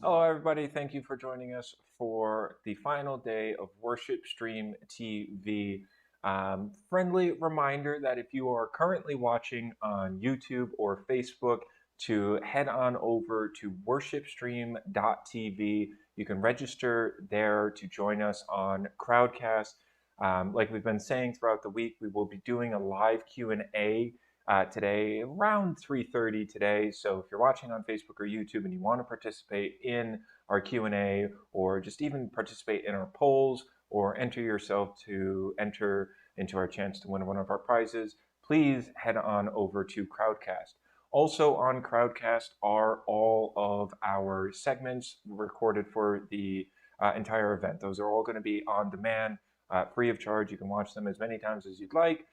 Hello, everybody. Thank you for joining us for the final day of WorshipStream TV. Friendly reminder that if you are currently watching on YouTube or Facebook, to head on over to WorshipStream.tv. You can register there to join us on Crowdcast. Like we've been saying throughout the week, we will be doing a live Q&A today around 3:30 today. So if you're watching on Facebook or YouTube and you want to participate in our Q&A or just even participate in our polls or enter yourself to enter into our chance to win one of our prizes, please head on over to Crowdcast. Also on Crowdcast are all of our segments recorded for the entire event. Those are all going to be on demand, free of charge. You can watch them as many times as you'd like.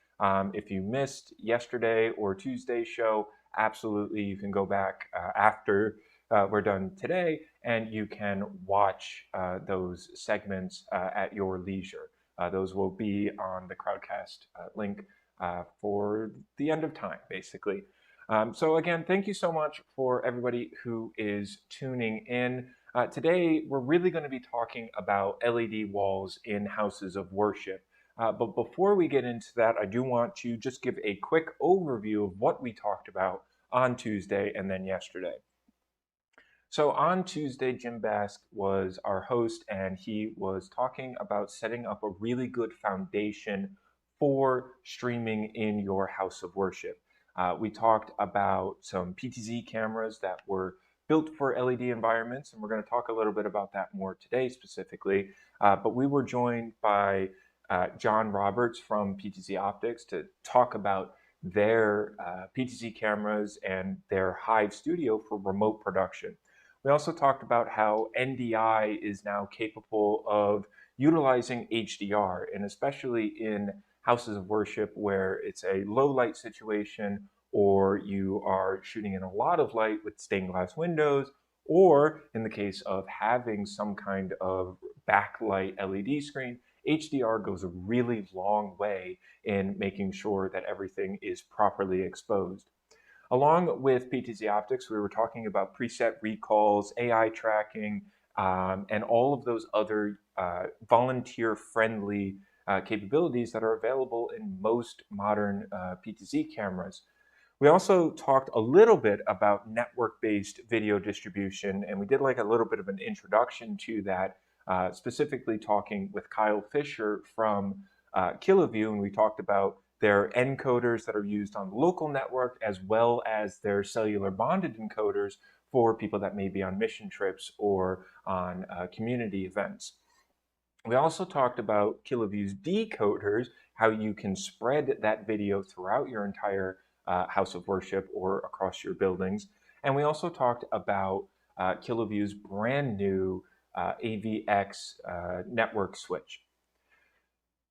If you missed yesterday or Tuesday's show, absolutely you can go back after we're done today and you can watch those segments at your leisure. Those will be on the Crowdcast link for the end of time, basically. So again, thank you so much for everybody who is tuning in. Today, we're really going to be talking about LED walls in houses of worship. But before we get into that, I do want to just give a quick overview of what we talked about on Tuesday and then yesterday. So on Tuesday, Jim Bask was our host, and he was talking about setting up a really good foundation for streaming in your house of worship. We talked about some PTZ cameras that were built for LED environments, and we're going to talk a little bit about that more today specifically. But we were joined by John Roberts from PTZ Optics to talk about their PTZ cameras and their Hive Studio for remote production. We also talked about how NDI is now capable of utilizing HDR, and especially in houses of worship where it's a low light situation or you are shooting in a lot of light with stained glass windows, or in the case of having some kind of backlight LED screen, HDR goes a really long way in making sure that everything is properly exposed. Along with PTZ Optics, we were talking about preset recalls, AI tracking, and all of those other volunteer-friendly capabilities that are available in most modern PTZ cameras. We also talked a little bit about network-based video distribution, and we did like a little bit of an introduction to that, specifically talking with Kyle Fisher from KiloView, and we talked about their encoders that are used on the local network, as well as their cellular bonded encoders for people that may be on mission trips or on community events. We also talked about KiloView's decoders, how you can spread that video throughout your entire house of worship or across your buildings. And we also talked about KiloView's brand new AVX network switch.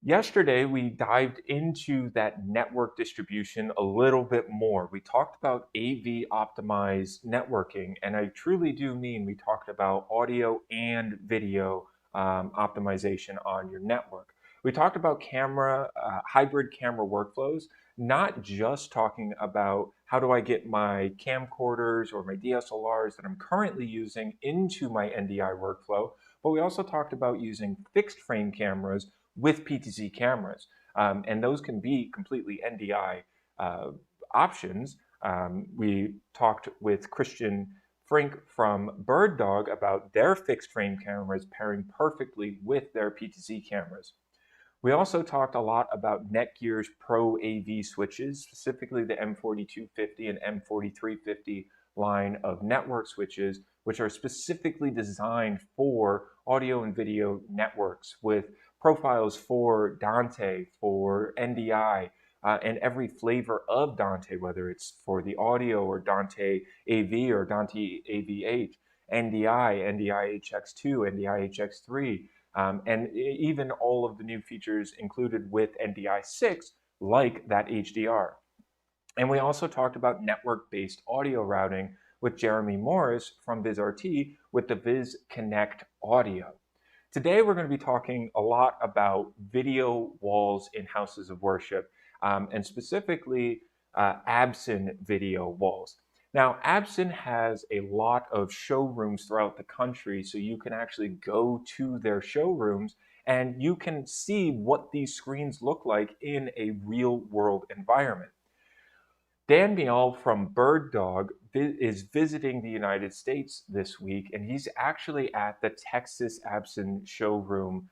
Yesterday, we dived into that network distribution a little bit more. We talked about AV optimized networking, and I truly do mean we talked about audio and video optimization on your network. We talked about hybrid camera workflows, not just talking about how do I get my camcorders or my DSLRs that I'm currently using into my NDI workflow, but we also talked about using fixed frame cameras with PTZ cameras. And those can be completely NDI options. We talked with Christian Frink from Bird Dog about their fixed frame cameras pairing perfectly with their PTZ cameras. We also talked a lot about Netgear's Pro AV switches, specifically the M4250 and M4350 line of network switches, which are specifically designed for audio and video networks with profiles for Dante, for NDI, and every flavor of Dante, whether it's for the audio or Dante AV or Dante AV8, NDI, NDI HX2, NDI HX3, and even all of the new features included with NDI 6, like that HDR. And we also talked about network-based audio routing with Jeremy Morris from VizRT with the Viz Connect Audio. Today, we're going to be talking a lot about video walls in houses of worship, and specifically Absen video walls. Now, Absent has a lot of showrooms throughout the country, so you can actually go to their showrooms and you can see what these screens look like in a real world environment. Dan Miall from Bird Dog is visiting the United States this week, and he's actually at the Texas Absent showroom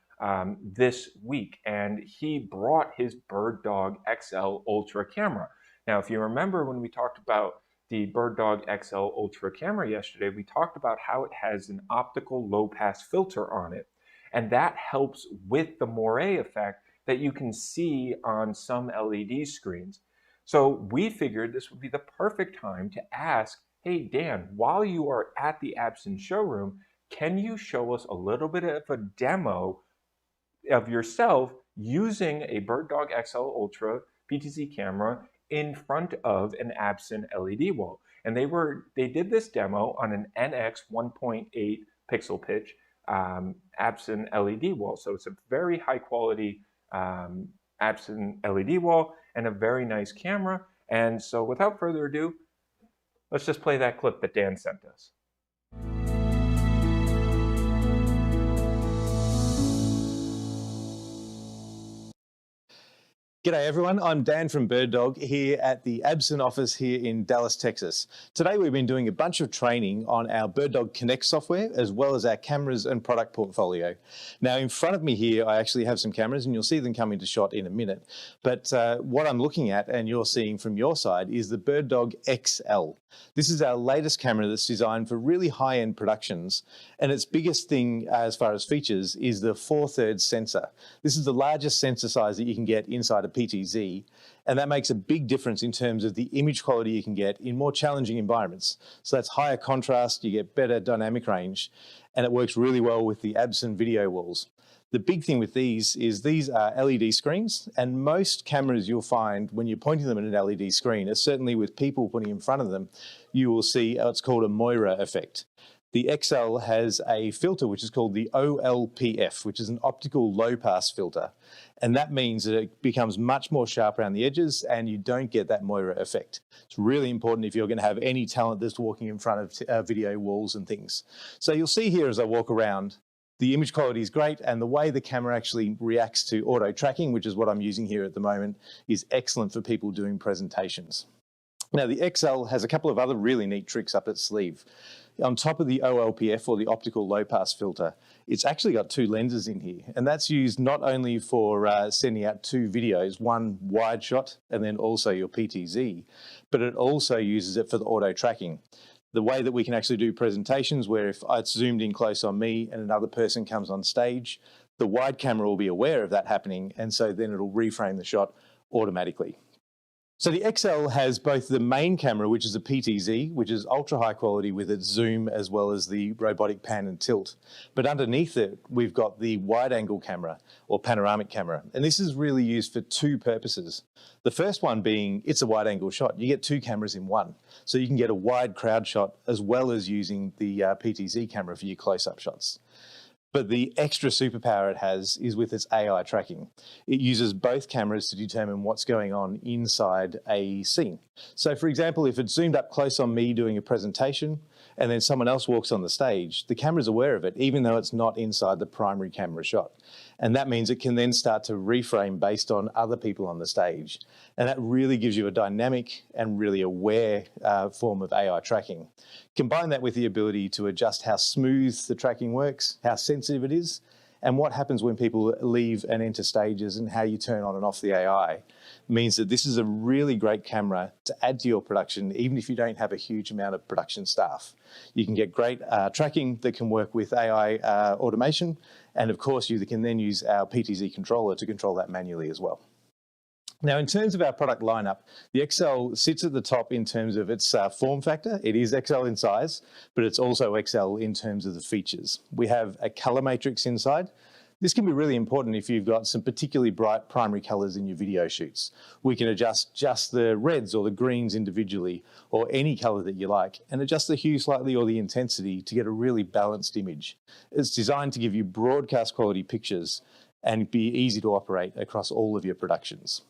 this week, and he brought his Bird Dog XL Ultra camera. Now, if you remember when we talked about the Bird Dog XL Ultra camera yesterday, we talked about how it has an optical low pass filter on it, and that helps with the moire effect that you can see on some LED screens. So we figured this would be the perfect time to ask, hey, Dan, while you are at the Absent showroom, can you show us a little bit of a demo of yourself using a Bird Dog XL Ultra PTZ camera in front of an Absent LED wall? And they did this demo on an NX 1.8 pixel pitch Absent LED wall. So it's a very high quality Absent LED wall and a very nice camera. And so without further ado, let's just play that clip that Dan sent us. G'day everyone, I'm Dan from Bird Dog here at the Absent office here in Dallas, Texas. Today we've been doing a bunch of training on our Bird Dog Connect software as well as our cameras and product portfolio. Now in front of me here I actually have some cameras and you'll see them come into shot in a minute. But what I'm looking at and you're seeing from your side is the Bird Dog XL. This is our latest camera that's designed for really high-end productions, and its biggest thing as far as features is the 4/3 sensor. This is the largest sensor size that you can get inside a PTZ, and that makes a big difference in terms of the image quality you can get in more challenging environments. So that's higher contrast, you get better dynamic range, and it works really well with the Absent video walls. The big thing with these is these are LED screens, and most cameras you'll find when you're pointing them at an LED screen, certainly with people putting in front of them, you will see what's called a moire effect. The XL has a filter which is called the OLPF, which is an optical low pass filter. And that means that it becomes much more sharp around the edges and you don't get that moire effect. It's really important if you're going to have any talent that's walking in front of video walls and things. So you'll see here as I walk around, the image quality is great, and the way the camera actually reacts to auto tracking, which is what I'm using here at the moment, is excellent for people doing presentations. Now the XL has a couple of other really neat tricks up its sleeve. On top of the OLPF, or the optical low pass filter, it's actually got two lenses in here, and that's used not only for sending out two videos, one wide shot and then also your PTZ, but it also uses it for the auto tracking. The way that we can actually do presentations where if it's zoomed in close on me and another person comes on stage, the wide camera will be aware of that happening, and so then it'll reframe the shot automatically. So the XL has both the main camera, which is a PTZ, which is ultra high quality with its zoom as well as the robotic pan and tilt. But underneath it, we've got the wide angle camera or panoramic camera. And this is really used for two purposes. The first one being it's a wide angle shot. You get two cameras in one. So you can get a wide crowd shot as well as using the PTZ camera for your close-up shots. But the extra superpower it has is with its AI tracking. It uses both cameras to determine what's going on inside a scene. So for example, if it's zoomed up close on me doing a presentation and then someone else walks on the stage, the camera's aware of it, even though it's not inside the primary camera shot. And that means it can then start to reframe based on other people on the stage. And that really gives you a dynamic and really aware form of AI tracking. Combine that with the ability to adjust how smooth the tracking works, how sensitive it is, and what happens when people leave and enter stages and how you turn on and off the AI means that this is a really great camera to add to your production, even if you don't have a huge amount of production staff. You can get great tracking that can work with AI automation, and of course you can then use our PTZ controller to control that manually as well. Now, in terms of our product lineup, the XL sits at the top in terms of its form factor. It is XL in size, but it's also XL in terms of the features. We have a color matrix inside. This can be really important if you've got some particularly bright primary colors in your video shoots. We can adjust just the reds or the greens individually, or any color that you like, and adjust the hue slightly or the intensity to get a really balanced image. It's designed to give you broadcast quality pictures and be easy to operate across all of your productions.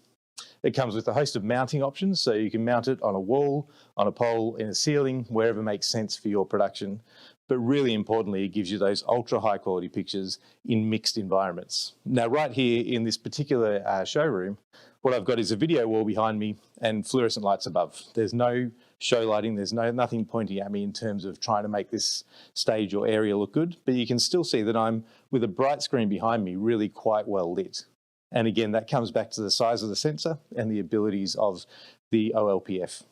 It comes with a host of mounting options, so you can mount it on a wall, on a pole, in a ceiling, wherever makes sense for your production. But really importantly, it gives you those ultra high quality pictures in mixed environments. Now, right here in this particular showroom, what I've got is a video wall behind me and fluorescent lights above. There's no show lighting, there's nothing pointing at me in terms of trying to make this stage or area look good, but you can still see that I'm, with a bright screen behind me, really quite well lit. And again, that comes back to the size of the sensor and the abilities of the OLPF.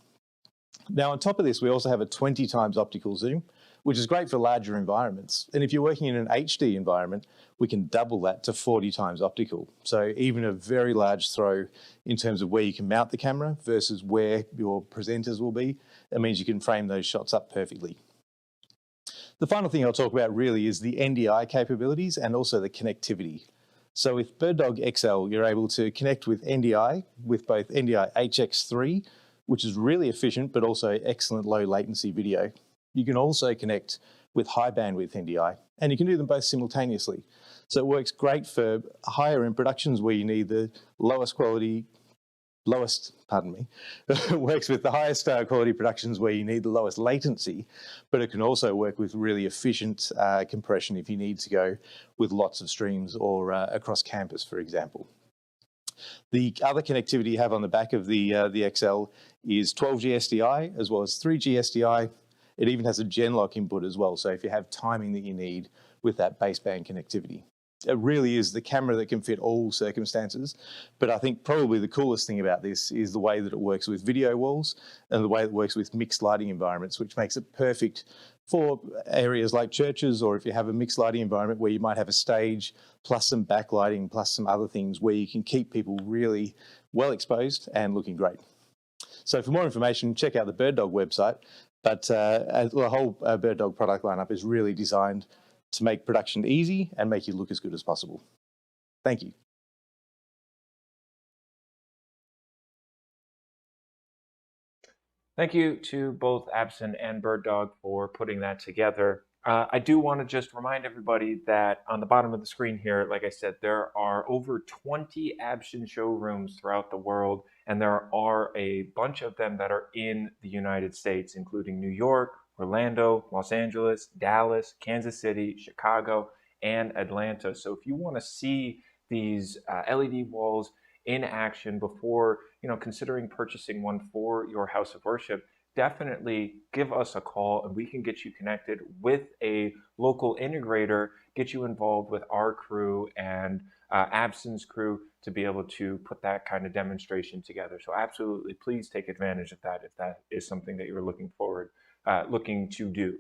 Now, on top of this, we also have a 20 times optical zoom, which is great for larger environments. And if you're working in an HD environment, we can double that to 40 times optical. So even a very large throw in terms of where you can mount the camera versus where your presenters will be, that means you can frame those shots up perfectly. The final thing I'll talk about really is the NDI capabilities and also the connectivity. So with BirdDog XL, you're able to connect with NDI, with both NDI HX3, which is really efficient, but also excellent low latency video. You can also connect with high bandwidth NDI, and you can do them both simultaneously. So it works great for higher end productions where you need the it works with the highest quality productions where you need the lowest latency, but it can also work with really efficient compression if you need to go with lots of streams or across campus, for example. The other connectivity you have on the back of the XL is 12G SDI as well as 3G SDI. It even has a Genlock input as well, so if you have timing that you need with that baseband connectivity. It really is the camera that can fit all circumstances, but I think probably the coolest thing about this is the way that it works with video walls and the way it works with mixed lighting environments, which makes it perfect for areas like churches, or if you have a mixed lighting environment where you might have a stage plus some backlighting plus some other things where you can keep people really well exposed and looking great. So for more information, check out the BirdDog website, but the whole BirdDog product lineup is really designed to make production easy and make you look as good as possible. Thank you. Thank you to both Absyn and BirdDog for putting that together. I do want to just remind everybody that on the bottom of the screen here, like I said, there are over 20 Absyn showrooms throughout the world, and there are a bunch of them that are in the United States, including New York, Orlando, Los Angeles, Dallas, Kansas City, Chicago, and Atlanta. So if you want to see these LED walls in action before considering purchasing one for your house of worship, definitely give us a call and we can get you connected with a local integrator, get you involved with our crew and Absyn's crew to be able to put that kind of demonstration together. So absolutely, please take advantage of that if that is something that you're looking to do.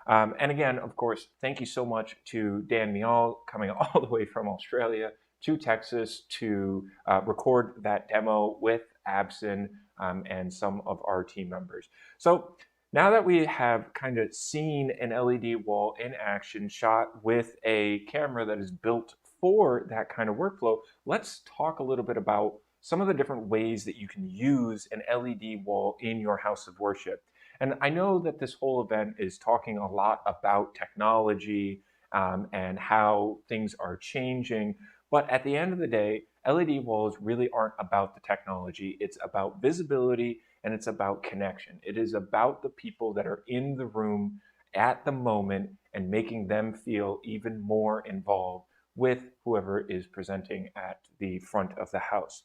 And again, of course, thank you so much to Dan Mial coming all the way from Australia to Texas to record that demo with Absyn and some of our team members. So now that we have kind of seen an LED wall in action shot with a camera that is built for that kind of workflow, let's talk a little bit about some of the different ways that you can use an LED wall in your house of worship. And I know that this whole event is talking a lot about technology and how things are changing. But at the end of the day, LED walls really aren't about the technology. It's about visibility and it's about connection. It is about the people that are in the room at the moment and making them feel even more involved with whoever is presenting at the front of the house.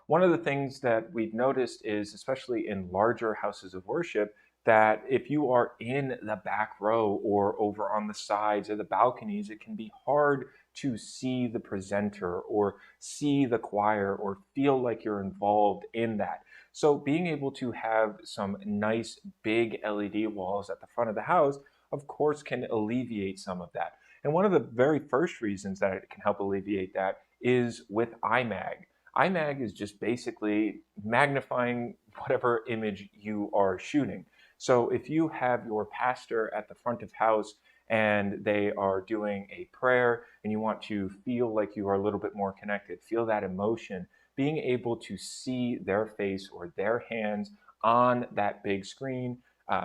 One of the things that we've noticed is, especially in larger houses of worship, that if you are in the back row or over on the sides or the balconies, it can be hard to see the presenter or see the choir or feel like you're involved in that. So being able to have some nice big LED walls at the front of the house, of course, can alleviate some of that. And one of the very first reasons that it can help alleviate that is with iMag. iMag is just basically magnifying whatever image you are shooting. So if you have your pastor at the front of house and they are doing a prayer and you want to feel like you are a little bit more connected, feel that emotion, being able to see their face or their hands on that big screen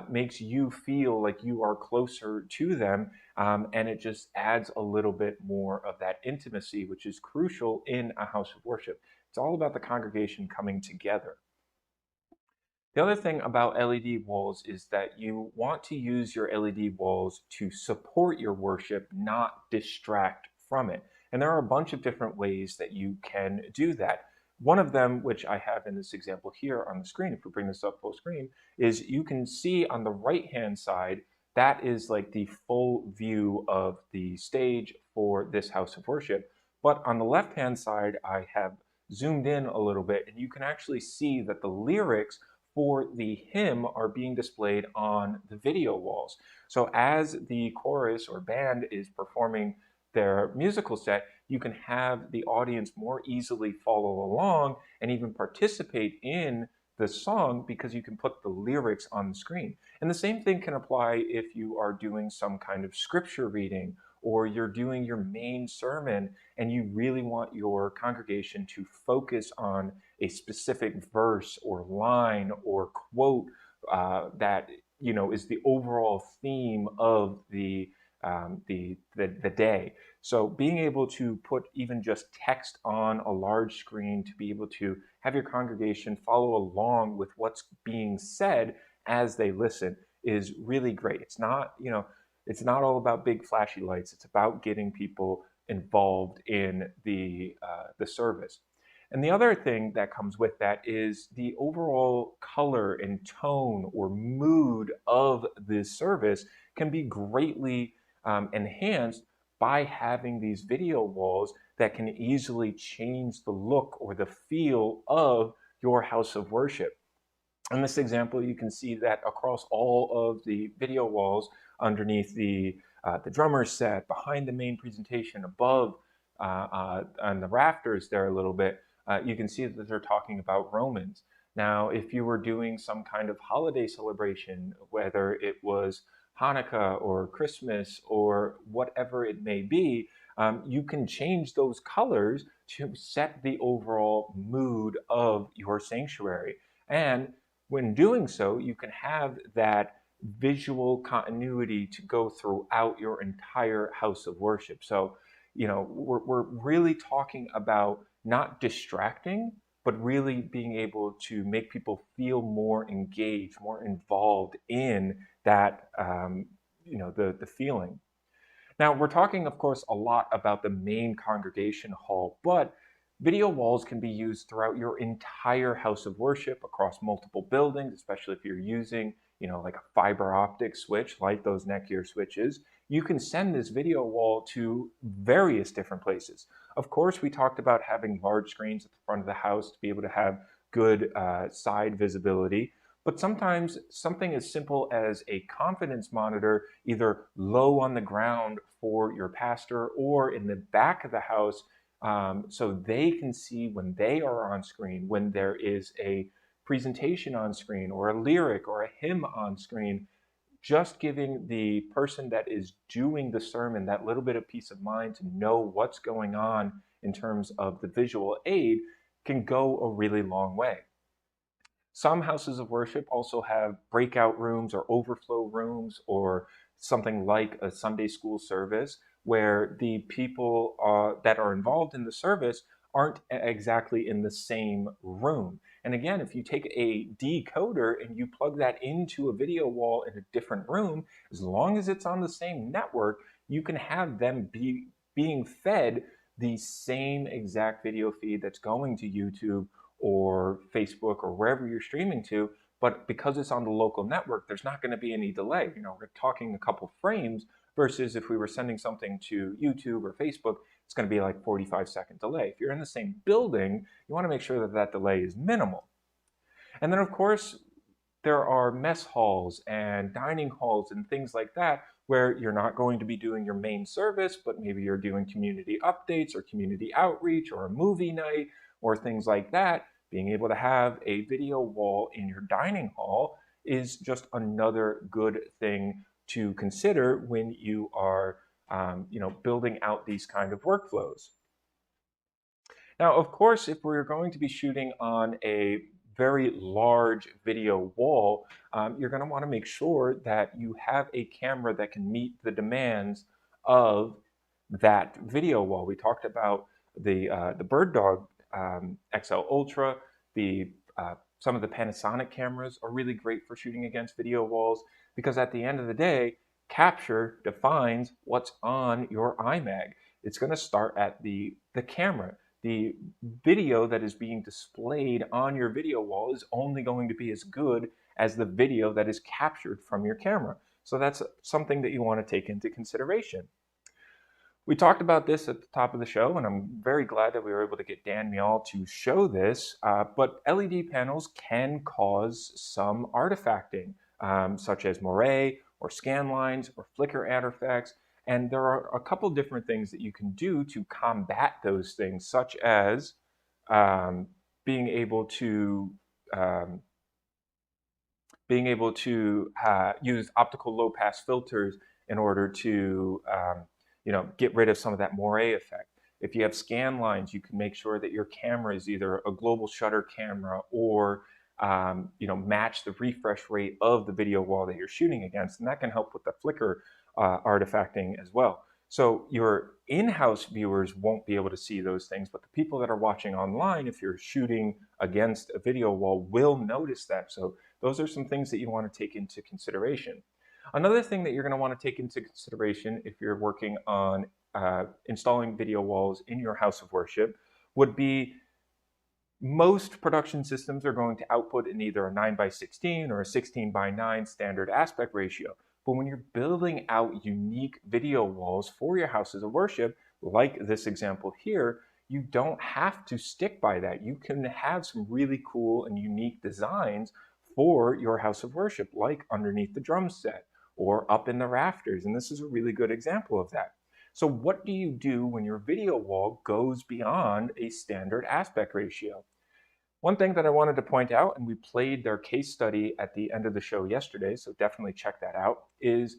makes you feel like you are closer to them, and it just adds a little bit more of that intimacy, which is crucial in a house of worship. It's all about the congregation coming together. The other thing about LED walls is that you want to use your LED walls to support your worship, not distract from it. And there are a bunch of different ways that you can do that. One of them, which I have in this example here on the screen, if we bring this up full screen, is you can see on the right-hand side, that is like the full view of the stage for this house of worship. But on the left-hand side, I have zoomed in a little bit, and you can actually see that the lyrics for the hymn are being displayed on the video walls. So as the chorus or band is performing their musical set, you can have the audience more easily follow along and even participate in the song because you can put the lyrics on the screen. And the same thing can apply if you are doing some kind of scripture reading or you're doing your main sermon and you really want your congregation to focus on a specific verse or line or quote that is the overall theme of the day. So being able to put even just text on a large screen to be able to have your congregation follow along with what's being said as they listen is really great. It's not all about big flashy lights. It's about getting people involved in the service. And the other thing that comes with that is the overall color and tone or mood of this service can be greatly enhanced by having these video walls that can easily change the look or the feel of your house of worship. In this example, you can see that across all of the video walls, underneath the drummer's set, behind the main presentation, above on the rafters there a little bit, you can see that they're talking about Romans. Now, if you were doing some kind of holiday celebration, whether it was Hanukkah or Christmas or whatever it may be, you can change those colors to set the overall mood of your sanctuary. And when doing so, you can have that visual continuity to go throughout your entire house of worship. So, we're really talking about not distracting, but really being able to make people feel more engaged, more involved in that, the feeling. Now, we're talking, of course, a lot about the main congregation hall, but video walls can be used throughout your entire house of worship across multiple buildings, especially if you're using, like a fiber optic switch, like those Netgear switches. You can send this video wall to various different places. Of course, we talked about having large screens at the front of the house to be able to have good side visibility. But sometimes something as simple as a confidence monitor, either low on the ground for your pastor or in the back of the house, so they can see when they are on screen, when there is a presentation on screen or a lyric or a hymn on screen, just giving the person that is doing the sermon that little bit of peace of mind to know what's going on in terms of the visual aid can go a really long way. Some houses of worship also have breakout rooms or overflow rooms or something like a Sunday school service where the people that are involved in the service aren't exactly in the same room. And again, if you take a decoder and you plug that into a video wall in a different room, as long as it's on the same network, you can have them being fed the same exact video feed that's going to YouTube or Facebook or wherever you're streaming to. But because it's on the local network, there's not going to be any delay. We're talking a couple frames versus if we were sending something to YouTube or Facebook, it's going to be like 45-second delay. If you're in the same building, you want to make sure that that delay is minimal. And then, of course, there are mess halls and dining halls and things like that where you're not going to be doing your main service, but maybe you're doing community updates or community outreach or a movie night or things like that. Being able to have a video wall in your dining hall is just another good thing to consider when you are building out these kind of workflows. Now, of course, if we're going to be shooting on a very large video wall, you're going to want to make sure that you have a camera that can meet the demands of that video wall. We talked about the bird dog XL Ultra, some of the Panasonic cameras are really great for shooting against video walls, because at the end of the day, capture defines what's on your iMac. It's going to start at the camera. The video that is being displayed on your video wall is only going to be as good as the video that is captured from your camera. So that's something that you want to take into consideration. We talked about this at the top of the show, and I'm very glad that we were able to get Dan Miall to show this, but LED panels can cause some artifacting, such as moire or scan lines or flicker artifacts, and there are a couple different things that you can do to combat those things, such as being able to use optical low-pass filters in order to get rid of some of that moire effect. If you have scan lines, you can make sure that your camera is either a global shutter camera or match the refresh rate of the video wall that you're shooting against, and that can help with the flicker artifacting as well. So your in-house viewers won't be able to see those things, but the people that are watching online, if you're shooting against a video wall, will notice that. So those are some things that you want to take into consideration. Another thing that you're going to want to take into consideration if you're working on installing video walls in your house of worship would be, most production systems are going to output in either a 9:16 or a 16:9 standard aspect ratio. But when you're building out unique video walls for your houses of worship, like this example here, you don't have to stick by that. You can have some really cool and unique designs for your house of worship, like underneath the drum set or up in the rafters. And this is a really good example of that. So what do you do when your video wall goes beyond a standard aspect ratio? One thing that I wanted to point out, and we played their case study at the end of the show yesterday, so definitely check that out, is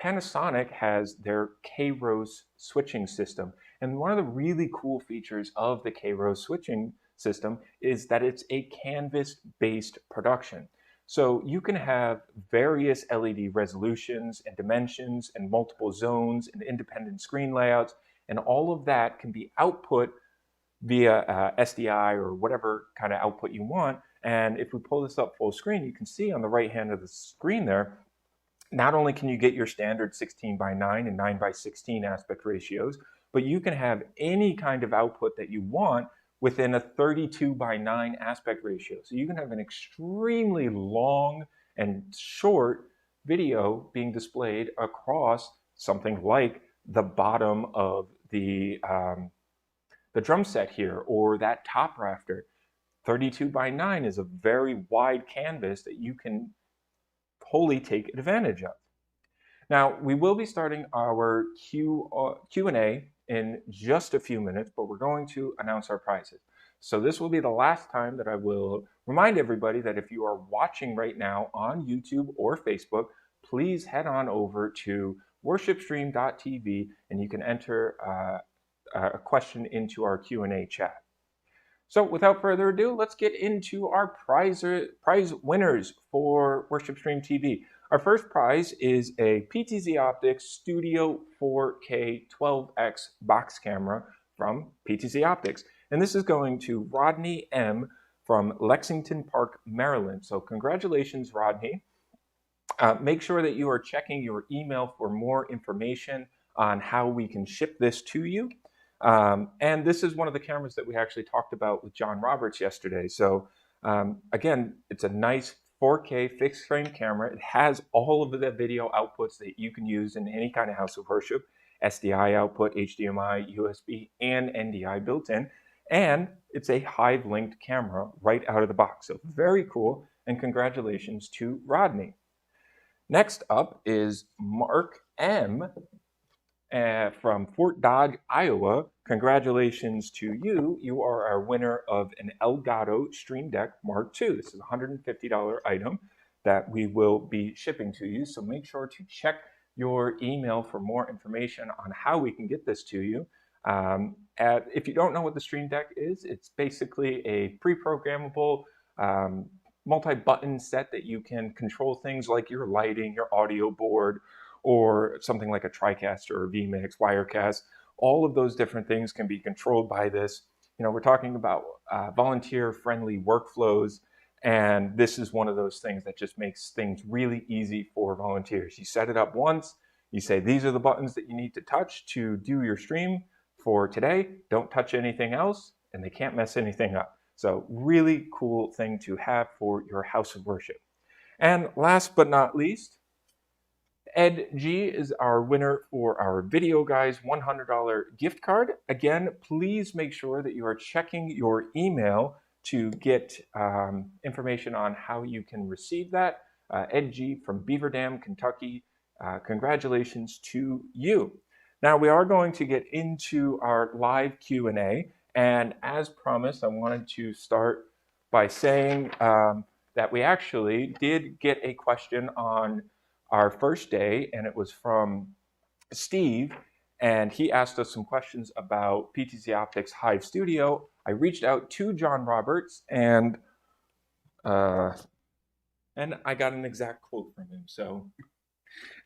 Panasonic has their K-Rose switching system. And one of the really cool features of the K-Rose switching system is that it's a canvas-based production. So you can have various LED resolutions and dimensions and multiple zones and independent screen layouts, and all of that can be output via SDI or whatever kind of output you want. And if we pull this up full screen, you can see on the right hand of the screen there, not only can you get your standard 16:9 and 9:16 aspect ratios, but you can have any kind of output that you want within a 32:9 aspect ratio. So you can have an extremely long and short video being displayed across something like the bottom of the drum set here, or that top rafter. 32:9 is a very wide canvas that you can wholly take advantage of. Now, we will be starting our Q&A in just a few minutes, but we're going to announce our prizes. So this will be the last time that I will remind everybody that if you are watching right now on YouTube or Facebook, please head on over to WorshipStream.tv and you can enter a question into our Q&A chat. So without further ado, let's get into our prize winners for WorshipStreamTV. Our first prize is a PTZ Optics Studio 4K 12X box camera from PTZ Optics. And this is going to Rodney M. from Lexington Park, Maryland. So congratulations, Rodney. Make sure that you are checking your email for more information on how we can ship this to you. And this is one of the cameras that we actually talked about with John Roberts yesterday. So again, it's a nice 4K fixed frame camera. It has all of the video outputs that you can use in any kind of house of worship: SDI output, HDMI, USB, and NDI built in. And it's a Hive linked camera right out of the box. So very cool. And congratulations to Rodney. Next up is Mark M. From Fort Dodge, Iowa. Congratulations to you. You are our winner of an Elgato Stream Deck Mark II. This is a $150 item that we will be shipping to you. So make sure to check your email for more information on how we can get this to you. If you don't know what the Stream Deck is, it's basically a pre-programmable multi-button set that you can control things like your lighting, your audio board, or something like a TriCaster or VMix, Wirecast. All of those different things can be controlled by this. we're talking about volunteer-friendly workflows, and this is one of those things that just makes things really easy for volunteers. You set it up once, you say, these are the buttons that you need to touch to do your stream for today. Don't touch anything else, and they can't mess anything up. So really cool thing to have for your house of worship. And last but not least, Ed G is our winner for our Videoguys $100 gift card. Again, please make sure that you are checking your email to get information on how you can receive that. Ed G from Beaver Dam, Kentucky, congratulations to you. Now we are going to get into our live Q&A, and as promised, I wanted to start by saying that we actually did get a question on our first day, and it was from Steve, and he asked us some questions about PTZ Optics Hive Studio. I reached out to John Roberts, and I got an exact quote from him. So,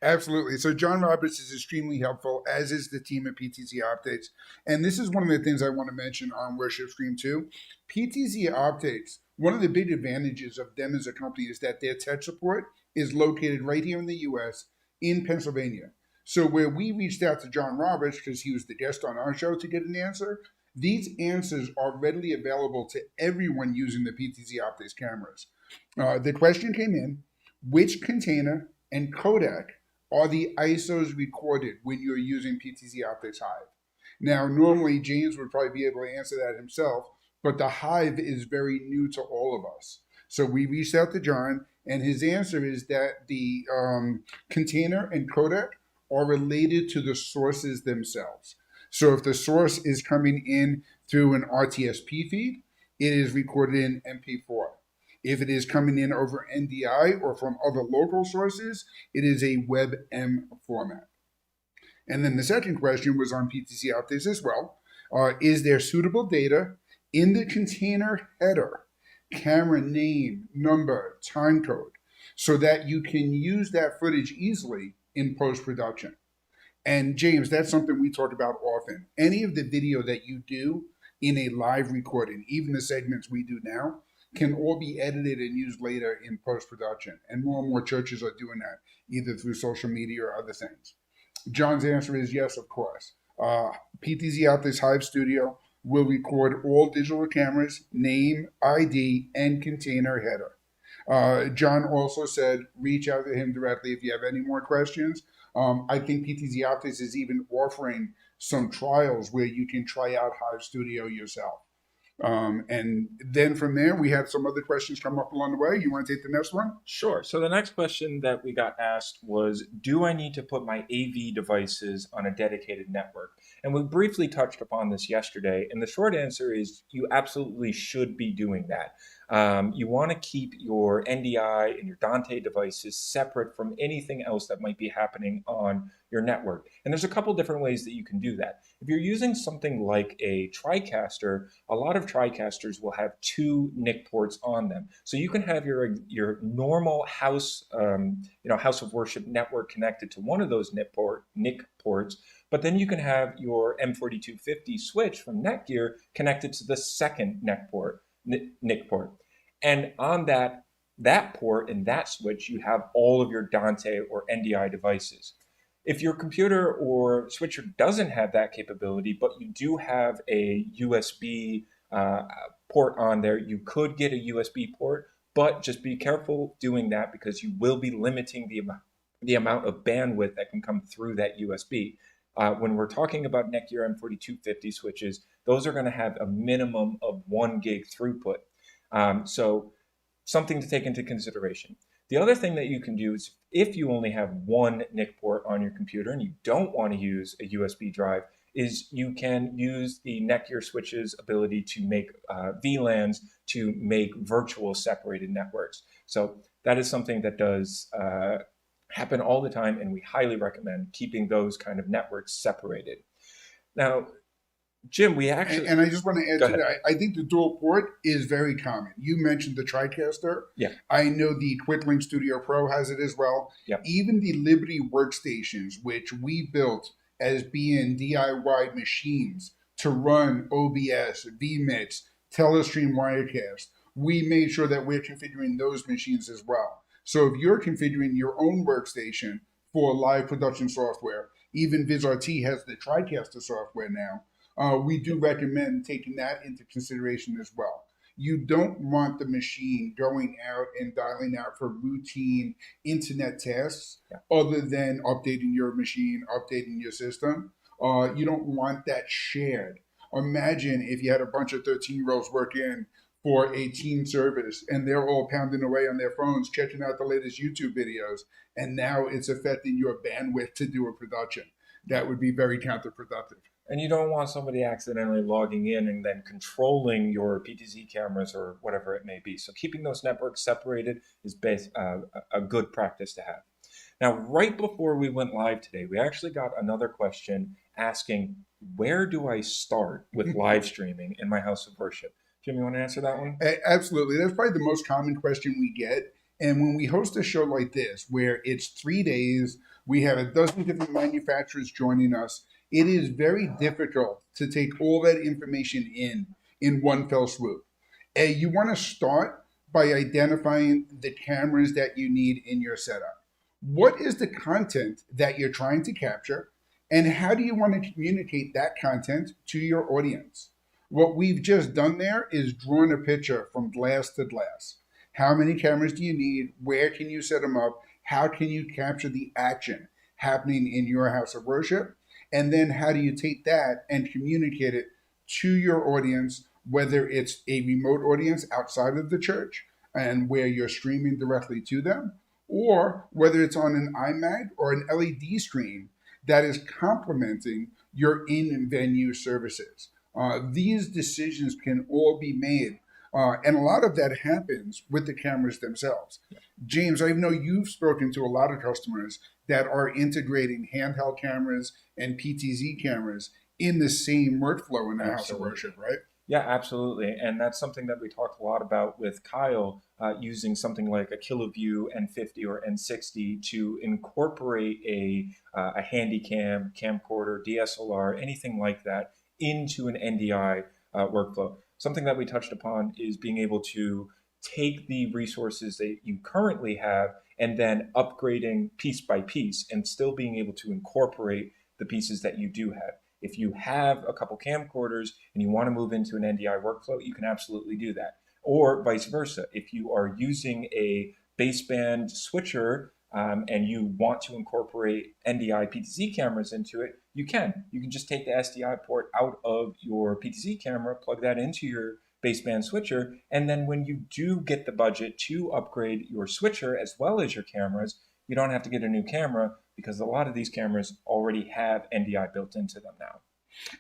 absolutely. So John Roberts is extremely helpful, as is the team at PTZ Optics. And this is one of the things I want to mention on WorshipStream too. PTZ Optics, one of the big advantages of them as a company is that their tech support is located right here in the U.S. in Pennsylvania. So where we reached out to John Roberts, because he was the guest on our show, to get an answer, these answers are readily available to everyone using the PTZ Optics cameras. The question came in, which container and codec are the ISOs recorded when you're using PTZ Optics Hive? Now, normally James would probably be able to answer that himself, but the Hive is very new to all of us. So we reached out to John, and his answer is that the container and codec are related to the sources themselves. So if the source is coming in through an RTSP feed, it is recorded in MP4. If it is coming in over NDI or from other local sources, it is a WebM format. And then the second question was on PTZ Optics as well. Is there suitable data in the container header, camera name, number, time code, so that you can use that footage easily in post-production? And James, that's something we talk about often. Any of the video that you do in a live recording, even the segments we do now, can all be edited and used later in post-production. And more churches are doing that, either through social media or other things. John's answer is yes, of course. PTZ Optics Hive Studio will record all digital cameras, name, ID, and container header. John also said, reach out to him directly if you have any more questions. I think PTZ Optics is even offering some trials where you can try out Hive Studio yourself. And then from there, we had some other questions come up along the way. You want to take the next one? Sure. So the next question that we got asked was, do I need to put my AV devices on a dedicated network? And we briefly touched upon this yesterday. And the short answer is you absolutely should be doing that. You want to keep your NDI and your Dante devices separate from anything else that might be happening on your network. And there's a couple different ways that you can do that. If you're using something like a TriCaster, a lot of TriCasters will have 2 NIC ports on them. So you can have your normal house, house of worship network connected to one of those NIC ports, but then you can have your M4250 switch from Netgear connected to the second NIC port. And on that port and that switch, you have all of your Dante or NDI devices. If your computer or switcher doesn't have that capability, but you do have a USB port on there, you could get a USB port, but just be careful doing that because you will be limiting the amount of bandwidth that can come through that USB. When we're talking about Netgear M4250 switches, those are going to have a minimum of 1 gig throughput. So something to take into consideration. The other thing that you can do is if you only have 1 NIC port on your computer and you don't want to use a USB drive, is you can use the Netgear switch's ability to make VLANs to make virtual separated networks. So that is something that does happen all the time, and we highly recommend keeping those kind of networks separated. Now, Jim, we actually... And I just want to add to that, I think the dual port is very common. You mentioned the TriCaster. Yeah. I know the QuickLink Studio Pro has it as well. Yeah. Even the Liberty workstations, which we built as being DIY machines to run OBS, vMix, Telestream Wirecast. We made sure that we're configuring those machines as well. So if you're configuring your own workstation for live production software, even VizRT has the TriCaster software now, we do recommend taking that into consideration as well. You don't want the machine going out and dialing out for routine internet tasks other than updating your machine, updating your system. You don't want that shared. Imagine if you had a bunch of 13-year-olds working for a team service and they're all pounding away on their phones, checking out the latest YouTube videos, and now it's affecting your bandwidth to do a production. That would be very counterproductive. And you don't want somebody accidentally logging in and then controlling your PTZ cameras or whatever it may be. So keeping those networks separated is a good practice to have. Now, right before we went live today, we actually got another question asking, where do I start with live streaming in my house of worship? Jim, you want to answer that one? Absolutely. That's probably the most common question we get. And when we host a show like this, where it's 3 days, we have a dozen different manufacturers joining us, it is very difficult to take all that information in one fell swoop. You want to start by identifying the cameras that you need in your setup. What is the content that you're trying to capture, and how do you want to communicate that content to your audience? What we've just done there is drawn a picture from glass to glass. How many cameras do you need? Where can you set them up? How can you capture the action happening in your house of worship? And then how do you take that and communicate it to your audience, whether it's a remote audience outside of the church and where you're streaming directly to them, or whether it's on an iMac or an LED screen that is complementing your in-venue services. These decisions can all be made, and a lot of that happens with the cameras themselves. James, I know you've spoken to a lot of customers that are integrating handheld cameras and PTZ cameras in the same workflow in the house of worship, right? Yeah, absolutely. And that's something that we talked a lot about with Kyle, using something like a KiloView N50 or N60 to incorporate a Handycam, camcorder, DSLR, anything like that into an NDI workflow. Something that we touched upon is being able to take the resources that you currently have and then upgrading piece by piece and still being able to incorporate the pieces that you do have. If you have a couple camcorders and you want to move into an NDI workflow, you can absolutely do that. Or vice versa. If you are using a baseband switcher and you want to incorporate NDI PTZ cameras into it, you can. You can just take the SDI port out of your PTZ camera, plug that into your baseband switcher, and then when you do get the budget to upgrade your switcher as well as your cameras, you don't have to get a new camera because a lot of these cameras already have NDI built into them now.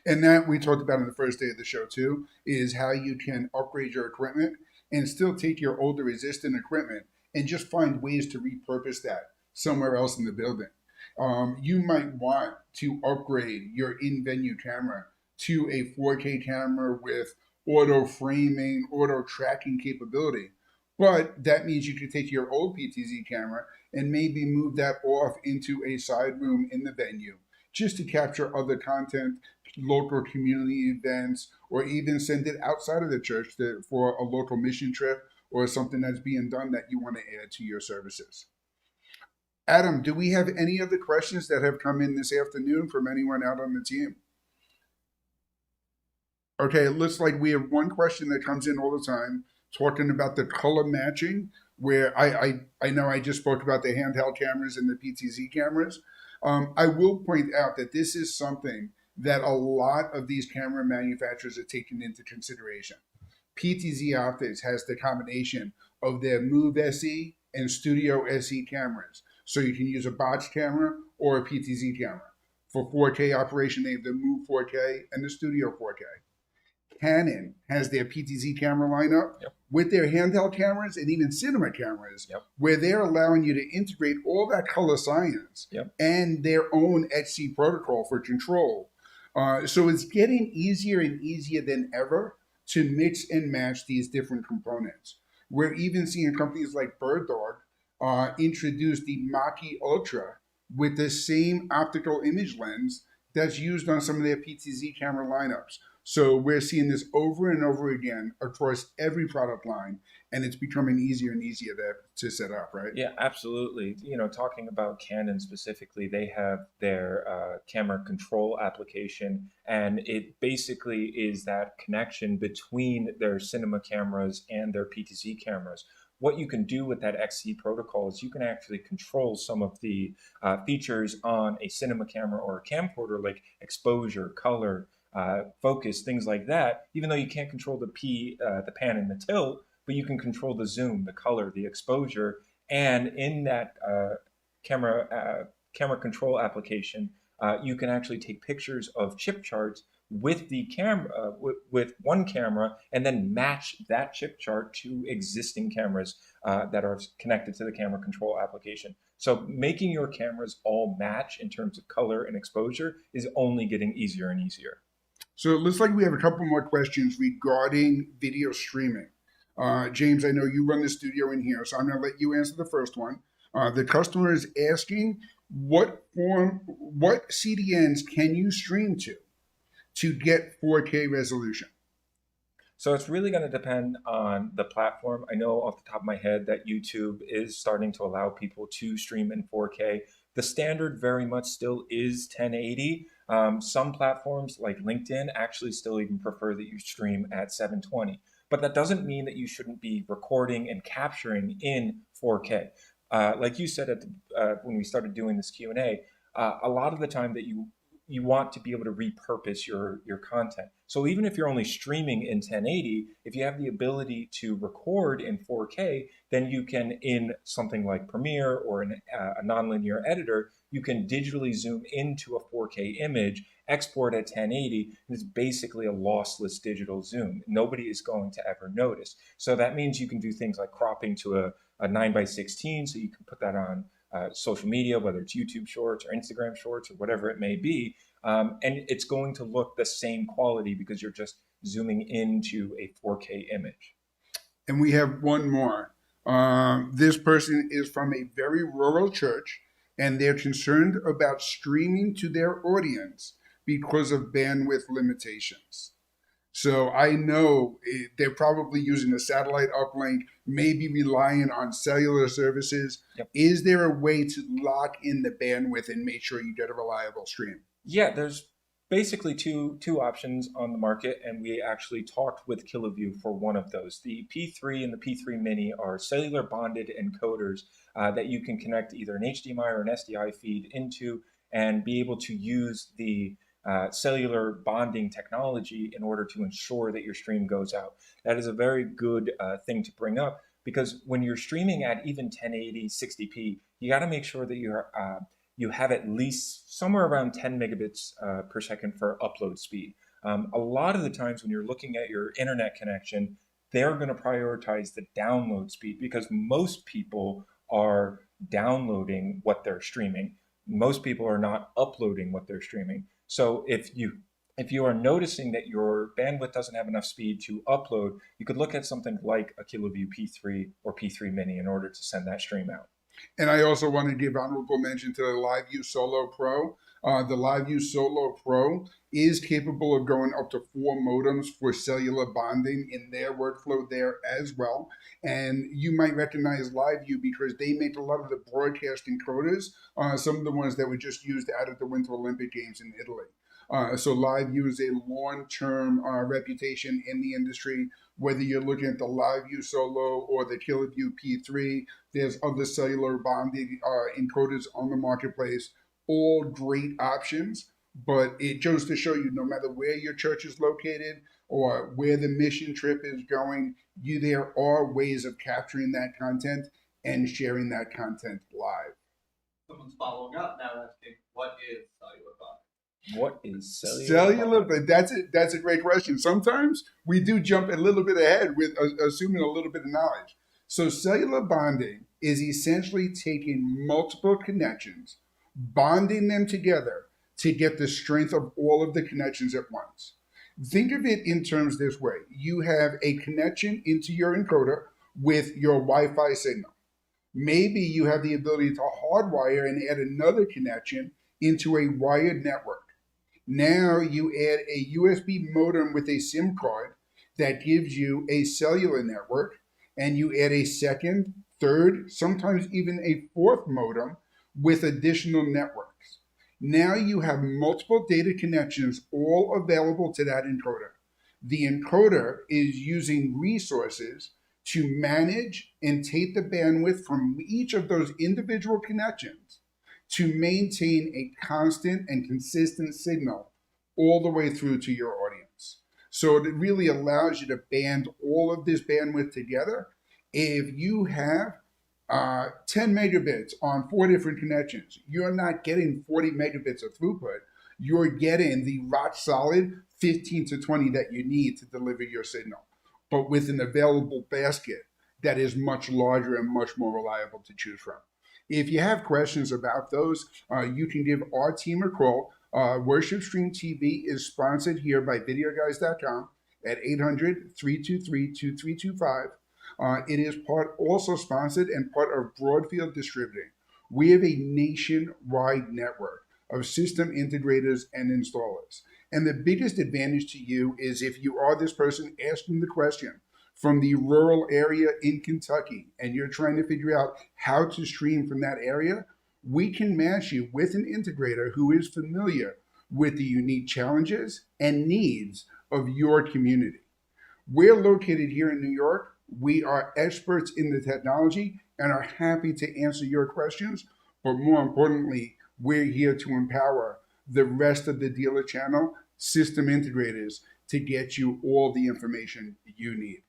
And that we talked about in the first day of the show too, is how you can upgrade your equipment and still take your older resistant equipment and just find ways to repurpose that somewhere else in the building. You might want to upgrade your in-venue camera to a 4K camera with auto framing, auto tracking capability. But that means you could take your old PTZ camera and maybe move that off into a side room in the venue just to capture other content, local community events, or even send it outside of the church for a local mission trip or something that's being done that you want to add to your services. Adam, do we have any other questions that have come in this afternoon from anyone out on the team? Okay, it looks like we have one question that comes in all the time, talking about the color matching, where I know I just spoke about the handheld cameras and the PTZ cameras. I will point out that this is something that a lot of these camera manufacturers are taking into consideration. PTZ Optics has the combination of their Move SE and Studio SE cameras. So you can use a box camera or a PTZ camera. For 4K operation, they have the Move 4K and the Studio 4K. Canon has their PTZ camera lineup with their handheld cameras and even cinema cameras, where they're allowing you to integrate all that color science and their own XC protocol for control. So it's getting easier and easier than ever to mix and match these different components. We're even seeing companies like BirdDog introduce the Mach-E Ultra with the same optical image lens that's used on some of their PTZ camera lineups. So we're seeing this over and over again across every product line, and it's becoming easier and easier to set up, right? Yeah, absolutely. Talking about Canon specifically, they have their camera control application, and it basically is that connection between their cinema cameras and their PTZ cameras. What you can do with that XC protocol is you can actually control some of the features on a cinema camera or a camcorder, like exposure, color, focus, things like that. Even though you can't control the pan and the tilt, but you can control the zoom, the color, the exposure, and in that camera control application, you can actually take pictures of chip charts with the camera with one camera, and then match that chip chart to existing cameras that are connected to the camera control application. So making your cameras all match in terms of color and exposure is only getting easier and easier. So it looks like we have a couple more questions regarding video streaming. James, I know you run the studio in here, so I'm going to let you answer the first one. The customer is asking what CDNs can you stream to get 4K resolution? So it's really going to depend on the platform. I know off the top of my head that YouTube is starting to allow people to stream in 4K. The standard very much still is 1080. Some platforms like LinkedIn actually still even prefer that you stream at 720. But that doesn't mean that you shouldn't be recording and capturing in 4K. Like you said when we started doing this Q&A, a lot of the time that you want to be able to repurpose your content. So even if you're only streaming in 1080, if you have the ability to record in 4K, then you can, in something like Premiere or a nonlinear editor, you can digitally zoom into a 4K image, export at 1080, and it's basically a lossless digital zoom. Nobody is going to ever notice. So that means you can do things like cropping to a 9:16, so you can put that on social media, whether it's YouTube Shorts or Instagram Shorts or whatever it may be. And it's going to look the same quality because you're just zooming into a 4K image. And we have one more. This person is from a very rural church, and they're concerned about streaming to their audience because of bandwidth limitations. So I know they're probably using a satellite uplink, maybe relying on cellular services. Yep. Is there a way to lock in the bandwidth and make sure you get a reliable stream? Yeah, there's basically two options on the market, and we actually talked with KiloView for one of those. The P3 and the P3 Mini are cellular bonded encoders that you can connect either an HDMI or an SDI feed into and be able to use the cellular bonding technology in order to ensure that your stream goes out. That is a very good thing to bring up, because when you're streaming at even 1080, 60p, you got to make sure that you have at least somewhere around 10 megabits per second for upload speed. A lot of the times when you're looking at your internet connection, they're going to prioritize the download speed because most people are downloading what they're streaming. Most people are not uploading what they're streaming. So if you are noticing that your bandwidth doesn't have enough speed to upload, you could look at something like a KiloView P3 or P3 Mini in order to send that stream out. And I also want to give honorable mention to the LiveView Solo Pro. The LiveView Solo Pro is capable of going up to 4 modems for cellular bonding in their workflow there as well. And you might recognize LiveView because they make a lot of the broadcast encoders, some of the ones that were just used out at the Winter Olympic Games in Italy. So LiveView is a long-term reputation in the industry. Whether you're looking at the LiveView Solo or the KiloView P3, there's other cellular bonding encoders on the marketplace, all great options. But it goes to show you, no matter where your church is located or where the mission trip is going, there are ways of capturing that content and sharing that content live. Someone's following up now asking, what is cellular bonding? What is cellular? But that's a great question. Sometimes we do jump a little bit ahead with assuming a little bit of knowledge. So cellular bonding is essentially taking multiple connections, bonding them together to get the strength of all of the connections at once. Think of it in terms this way. You have a connection into your encoder with your Wi-Fi signal. Maybe you have the ability to hardwire and add another connection into a wired network. Now you add a USB modem with a SIM card that gives you a cellular network, and you add a second, third, sometimes even a fourth modem with additional networks. Now you have multiple data connections all available to that encoder. The encoder is using resources to manage and take the bandwidth from each of those individual connections to maintain a constant and consistent signal all the way through to your audience. So it really allows you to band all of this bandwidth together. If you have 10 megabits on 4 different connections, you're not getting 40 megabits of throughput. You're getting the rock solid 15 to 20 that you need to deliver your signal, but with an available basket that is much larger and much more reliable to choose from. If you have questions about those, you can give our team a call. WorshipStreamTV is sponsored here by Videoguys.com at 800-323-2325. It is also sponsored and part of Broadfield Distributing. We have a nationwide network of system integrators and installers. And the biggest advantage to you is if you are this person asking the question from the rural area in Kentucky and you're trying to figure out how to stream from that area, we can match you with an integrator who is familiar with the unique challenges and needs of your community. We're located here in New York. We are experts in the technology and are happy to answer your questions. But more importantly, we're here to empower the rest of the dealer channel system integrators to get you all the information you need.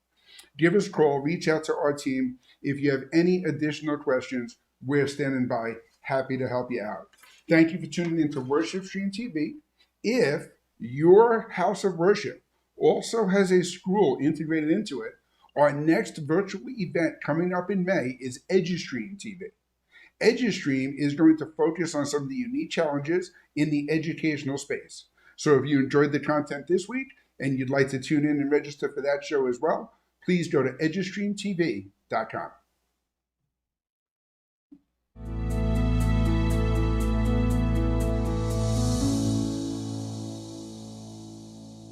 Give us a call, reach out to our team. If you have any additional questions, we're standing by, happy to help you out. Thank you for tuning into WorshipStreamTV. If your house of worship also has a scroll integrated into it, our next virtual event coming up in May is EduStreamTV. EduStream is going to focus on some of the unique challenges in the educational space. So if you enjoyed the content this week and you'd like to tune in and register for that show as well, please go to edustreamtv.com.